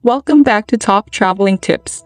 Welcome back to Top Traveling Tips.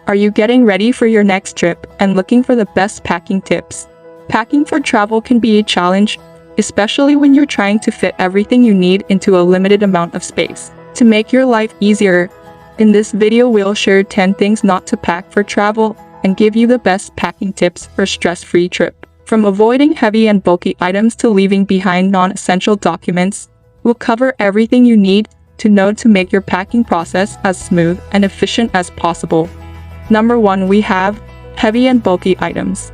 Are you getting ready for your next trip and looking for the best packing tips? Packing for travel can be a challenge, especially when you're trying to fit everything you need into a limited amount of space. To make your life easier, in this video we'll share 10 things not to pack for travel and give you the best packing tips for a stress-free trip. From avoiding heavy and bulky items to leaving behind non-essential documents, we'll cover everything you need to know to make your packing process as smooth and efficient as possible. Number 1, we have heavy and bulky items.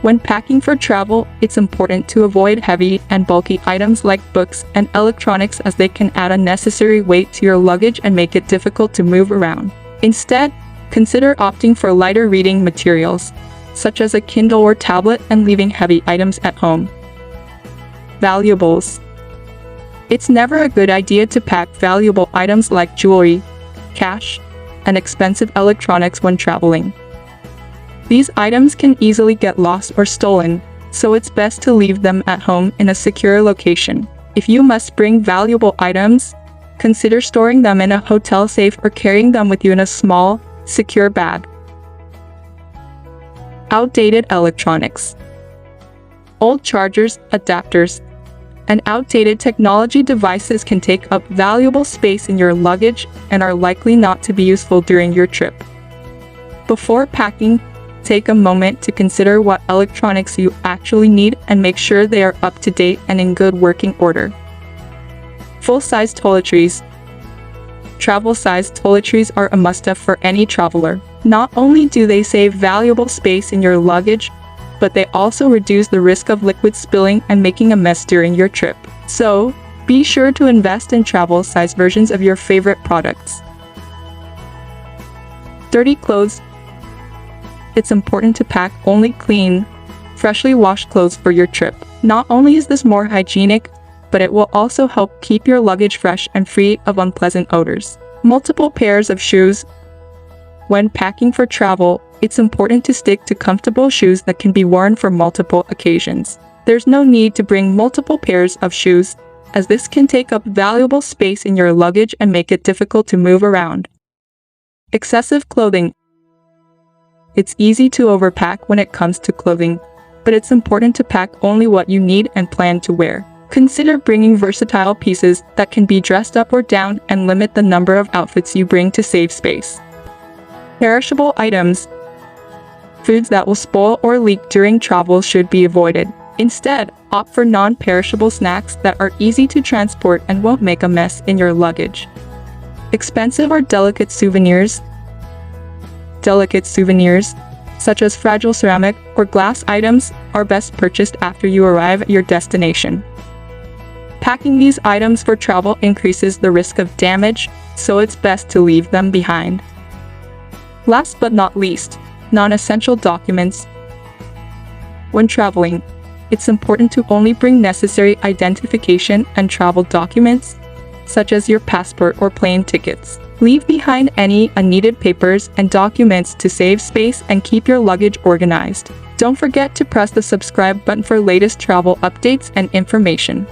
When packing for travel, it's important to avoid heavy and bulky items like books and electronics, as they can add unnecessary weight to your luggage and make it difficult to move around. Instead, consider opting for lighter reading materials, such as a Kindle or tablet, and leaving heavy items at home. Valuables. It's never a good idea to pack valuable items like jewelry, cash, and expensive electronics when traveling. These items can easily get lost or stolen, so it's best to leave them at home in a secure location. If you must bring valuable items, consider storing them in a hotel safe or carrying them with you in a small, secure bag. Outdated electronics. Old chargers, adapters, and outdated technology devices can take up valuable space in your luggage and are likely not to be useful during your trip. Before packing, take a moment to consider what electronics you actually need and make sure they are up to date and in good working order. Full-size toiletries. Travel-sized toiletries are a must-have for any traveler. Not only do they save valuable space in your luggage, but they also reduce the risk of liquid spilling and making a mess during your trip. So, be sure to invest in travel-sized versions of your favorite products. Dirty clothes. It's important to pack only clean, freshly washed clothes for your trip. Not only is this more hygienic, but it will also help keep your luggage fresh and free of unpleasant odors. Multiple pairs of shoes. When packing for travel, it's important to stick to comfortable shoes that can be worn for multiple occasions. There's no need to bring multiple pairs of shoes, as this can take up valuable space in your luggage and make it difficult to move around. Excessive clothing. It's easy to overpack when it comes to clothing, but it's important to pack only what you need and plan to wear. Consider bringing versatile pieces that can be dressed up or down, and limit the number of outfits you bring to save space. Perishable items. Foods that will spoil or leak during travel should be avoided. Instead, opt for non-perishable snacks that are easy to transport and won't make a mess in your luggage. Expensive or delicate souvenirs. Delicate souvenirs, such as fragile ceramic or glass items, are best purchased after you arrive at your destination. Packing these items for travel increases the risk of damage, so it's best to leave them behind. Last but not least, non-essential documents. When traveling, it's important to only bring necessary identification and travel documents, such as your passport or plane tickets. Leave behind any unneeded papers and documents to save space and keep your luggage organized. Don't forget to press the subscribe button for latest travel updates and information.